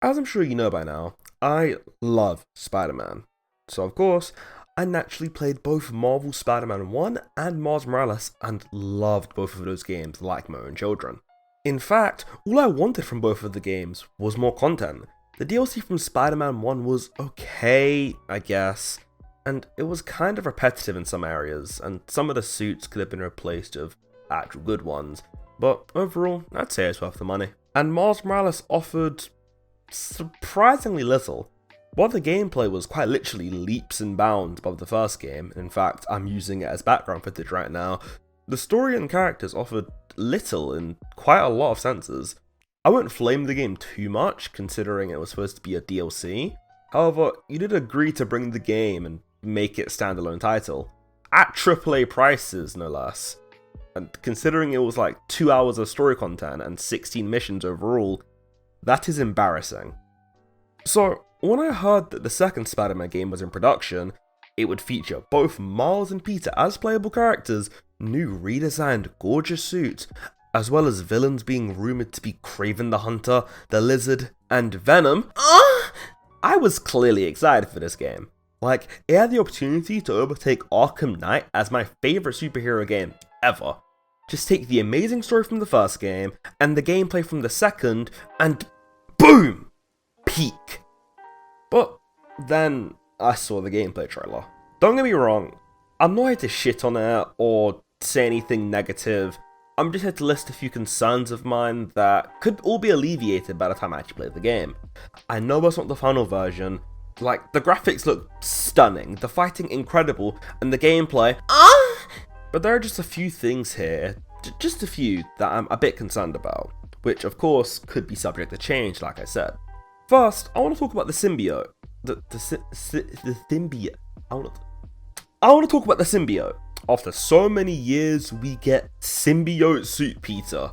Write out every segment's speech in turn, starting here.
As I'm sure you know by now, I love Spider-Man. So of course, I naturally played both Marvel Spider-Man 1 and Miles Morales and loved both of those games like my own children. In fact, all I wanted from both of the games was more content. The DLC from Spider-Man 1 was okay, I guess, and it was kind of repetitive in some areas, and some of the suits could have been replaced with actual good ones, but overall, I'd say it's worth the money. And Miles Morales offered surprisingly little. While the gameplay was quite literally leaps and bounds above the first game, in fact, I'm using it as background footage right now, the story and characters offered little in quite a lot of senses. I won't flame the game too much, considering it was supposed to be a DLC. However, you did agree to bring the game and make it a standalone title. At AAA prices, no less. And considering it was like 2 hours of story content and 16 missions overall, that is embarrassing. So, when I heard that the second Spider-Man game was in production, it would feature both Miles and Peter as playable characters, new redesigned gorgeous suits, as well as villains being rumoured to be Kraven the Hunter, the Lizard, and Venom, I was clearly excited for this game. Like, it had the opportunity to overtake Arkham Knight as my favourite superhero game ever. Just take the amazing story from the first game, and the gameplay from the second, and BOOM! Peak. But then I saw the gameplay trailer. Don't get me wrong, I'm not here to shit on it or say anything negative. I'm just here to list a few concerns of mine that could all be alleviated by the time I actually play the game. I know it's not the final version. Like, the graphics look stunning, the fighting incredible, and the gameplay, but there are just a few things here, just a few, that I'm a bit concerned about, which of course could be subject to change, like I said. First, I want to talk about the symbiote. The symbiote. I want to talk about the symbiote. After so many years, we get symbiote suit Peter.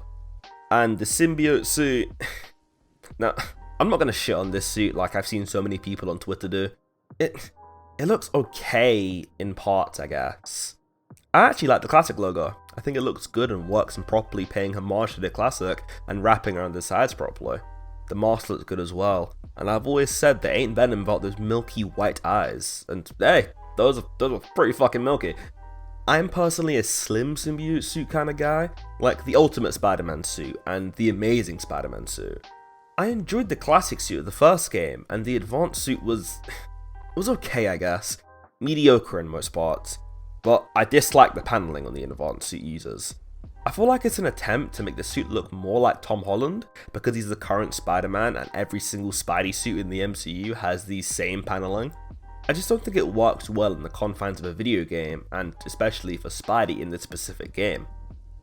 And the symbiote suit... Now, I'm not going to shit on this suit like I've seen so many people on Twitter do. It looks okay in parts, I guess. I actually like the classic logo. I think it looks good and works in properly paying homage to the classic and wrapping around the sides properly. The mask looks good as well, and I've always said there ain't Venom without those milky white eyes, and hey, those are pretty fucking milky. I'm personally a slim symbiote suit kind of guy, like the Ultimate Spider-Man suit and the Amazing Spider-Man suit. I enjoyed the classic suit of the first game, and the advanced suit was okay, I guess, mediocre in most parts, but I dislike the paneling on the advanced suit users. I feel like it's an attempt to make the suit look more like Tom Holland, because he's the current Spider-Man and every single Spidey suit in the MCU has the same paneling. I just don't think it works well in the confines of a video game, and especially for Spidey in this specific game.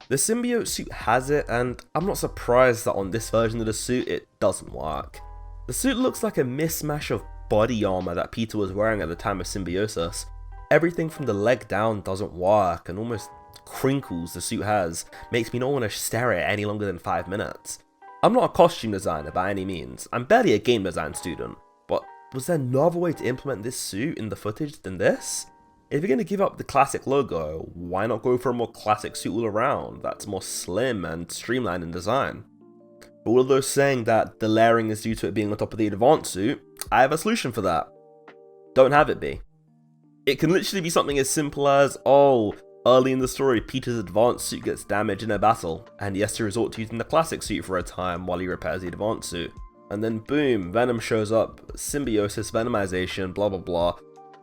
The symbiote suit has it, and I'm not surprised that on this version of the suit it doesn't work. The suit looks like a mismatch of body armor that Peter was wearing at the time of symbiosis. Everything from the leg down doesn't work, and almost crinkles the suit has makes me not want to stare at it any longer than 5 minutes. I'm not a costume designer by any means, I'm barely a game design student, but was there no other way to implement this suit in the footage than this? If you're going to give up the classic logo, why not go for a more classic suit all around that's more slim and streamlined in design? For all of those saying that the layering is due to it being on top of the advanced suit, I have a solution for that. Don't have it be. It can literally be something as simple as, early in the story, Peter's advanced suit gets damaged in a battle, and he has to resort to using the classic suit for a time while he repairs the advanced suit. And then boom, Venom shows up, symbiosis, venomization, blah blah blah.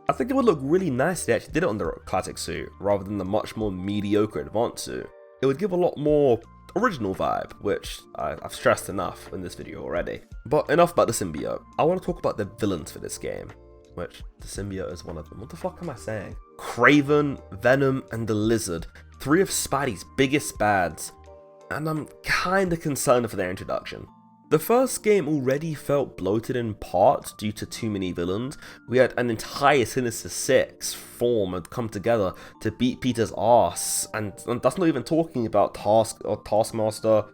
I think it would look really nice if they actually did it on the classic suit, rather than the much more mediocre advanced suit. It would give a lot more original vibe, which I've stressed enough in this video already. But enough about the symbiote. I want to talk about the villains for this game, which the symbiote is one of them. What the fuck am I saying? Kraven, Venom, and the Lizard, 3 of Spidey's biggest bads, and I'm kinda concerned for their introduction. The first game already felt bloated in part due to too many villains. We had an entire Sinister Six form and come together to beat Peter's ass, and that's not even talking about Taskmaster,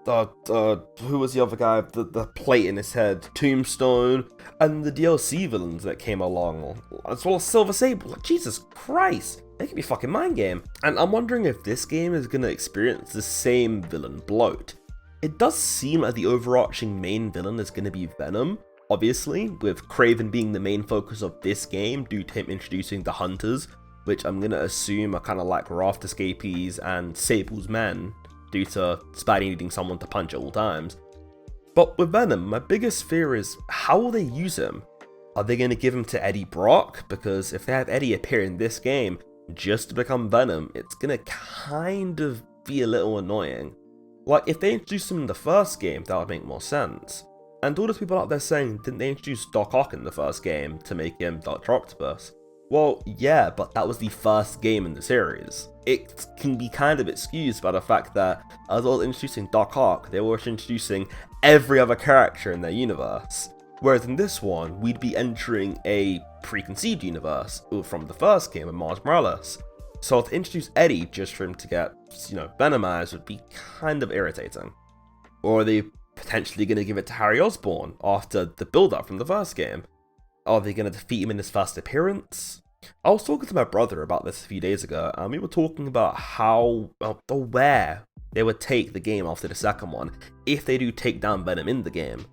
who was the other guy, the plate in his head, Tombstone, and the DLC villains that came along, as well as Silver Sable. Like, Jesus Christ, they could be fucking mind game. And I'm wondering if this game is gonna experience the same villain bloat. It does seem like the overarching main villain is going to be Venom, obviously, with Kraven being the main focus of this game due to him introducing the Hunters, which I'm going to assume are kind of like Raft escapees and Sable's men, due to Spidey needing someone to punch at all times. But with Venom, my biggest fear is, how will they use him? Are they going to give him to Eddie Brock? Because if they have Eddie appear in this game just to become Venom, it's going to kind of be a little annoying. Like, if they introduced him in the first game, that would make more sense. And all those people out there saying, didn't they introduce Doc Ock in the first game to make him Dr. Octopus? Well, yeah, but that was the first game in the series. It can be kind of excused by the fact that, as well as introducing Doc Ock, they were introducing every other character in their universe. Whereas in this one, we'd be entering a preconceived universe from the first game of Miles Morales. So to introduce Eddie just for him to get, Venomized would be kind of irritating. Or are they potentially going to give it to Harry Osborn after the build-up from the first game? Are they going to defeat him in his first appearance? I was talking to my brother about this a few days ago, and we were talking about where they would take the game after the second one, if they do take down Venom in the game.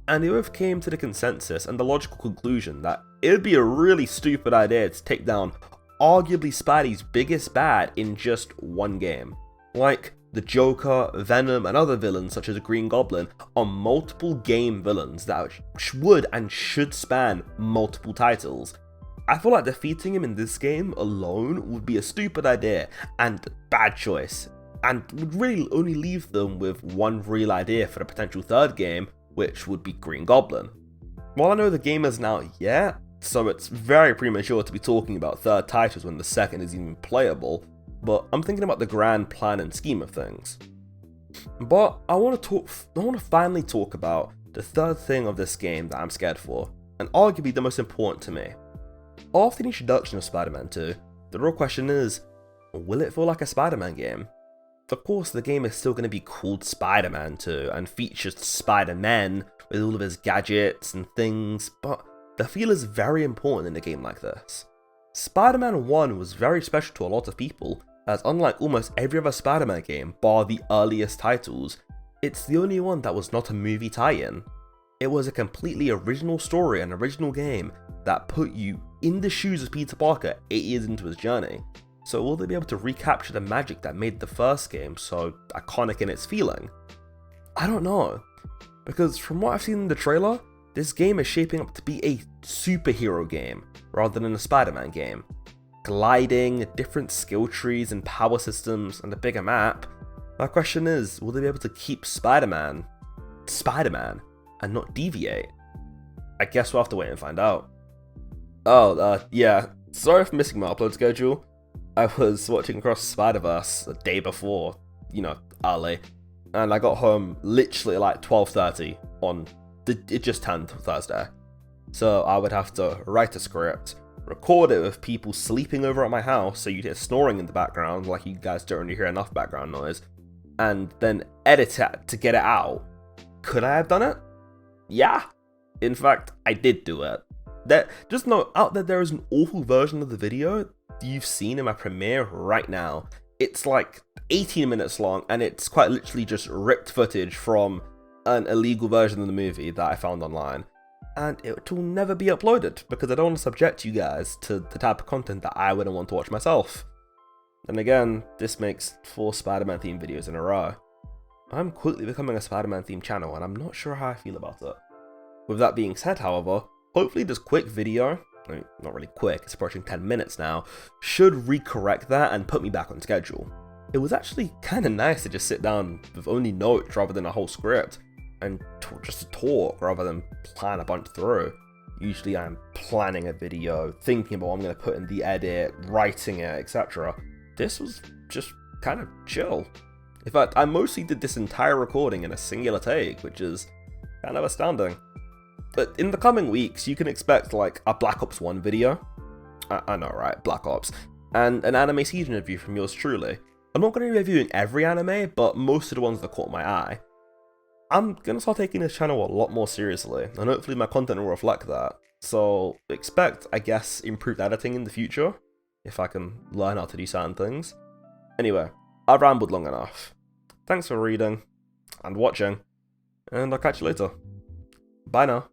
And they both came to the consensus and the logical conclusion that it would be a really stupid idea to take down arguably Spidey's biggest bad in just one game. Like, the Joker, Venom, and other villains such as Green Goblin are multiple game villains that would and should span multiple titles. I feel like defeating him in this game alone would be a stupid idea and bad choice, and would really only leave them with one real idea for the potential third game, which would be Green Goblin. While I know the game isn't out yet, so it's very premature to be talking about third titles when the second is even playable, but I'm thinking about the grand plan and scheme of things. But I want to finally talk about the third thing of this game that I'm scared for, and arguably the most important to me. After the introduction of Spider-Man 2, the real question is, will it feel like a Spider-Man game? Of course, the game is still going to be called Spider-Man 2 and features Spider-Man with all of his gadgets and things, but the feel is very important in a game like this. Spider-Man 1 was very special to a lot of people, as unlike almost every other Spider-Man game, bar the earliest titles, it's the only one that was not a movie tie-in. It was a completely original story and original game that put you in the shoes of Peter Parker 8 years into his journey. So will they be able to recapture the magic that made the first game so iconic in its feeling? I don't know, because from what I've seen in the trailer, this game is shaping up to be a superhero game rather than a Spider-Man game. Gliding, different skill trees and power systems, and a bigger map. My question is, will they be able to keep Spider-Man, and not deviate? I guess we'll have to wait and find out. Yeah, sorry for missing my upload schedule. I was watching Across the Spider-Verse the day before, early, and I got home literally at like 12:30 on, it just turned Thursday. So I would have to write a script, record it with people sleeping over at my house so you'd hear snoring in the background like you guys don't really hear enough background noise, and then edit it to get it out. Could I have done it? Yeah. In fact, I did do it. Just know out there is an awful version of the video you've seen in my premiere right now. It's like 18 minutes long, and it's quite literally just ripped footage from an illegal version of the movie that I found online. And it will never be uploaded because I don't want to subject you guys to the type of content that I wouldn't want to watch myself. And again, this makes 4 Spider-Man themed videos in a row. I'm quickly becoming a Spider-Man themed channel, and I'm not sure how I feel about it. With that being said, however, hopefully this quick video, I mean, not really quick, it's approaching 10 minutes now, should recorrect that and put me back on schedule. It was actually kind of nice to just sit down with only notes rather than a whole script, and just to talk rather than plan a bunch through. Usually I'm planning a video, thinking about what I'm going to put in the edit, writing it, etc. This was just kind of chill. In fact, I mostly did this entire recording in a singular take, which is kind of astounding. But in the coming weeks, you can expect like a Black Ops 1 video. I know, right? Black Ops. And an anime season review from yours truly. I'm not going to be reviewing every anime, but most of the ones that caught my eye. I'm going to start taking this channel a lot more seriously, and hopefully my content will reflect that. So expect, I guess, improved editing in the future, if I can learn how to do certain things. Anyway, I've rambled long enough. Thanks for reading. and watching, and I'll catch you later. Bye now.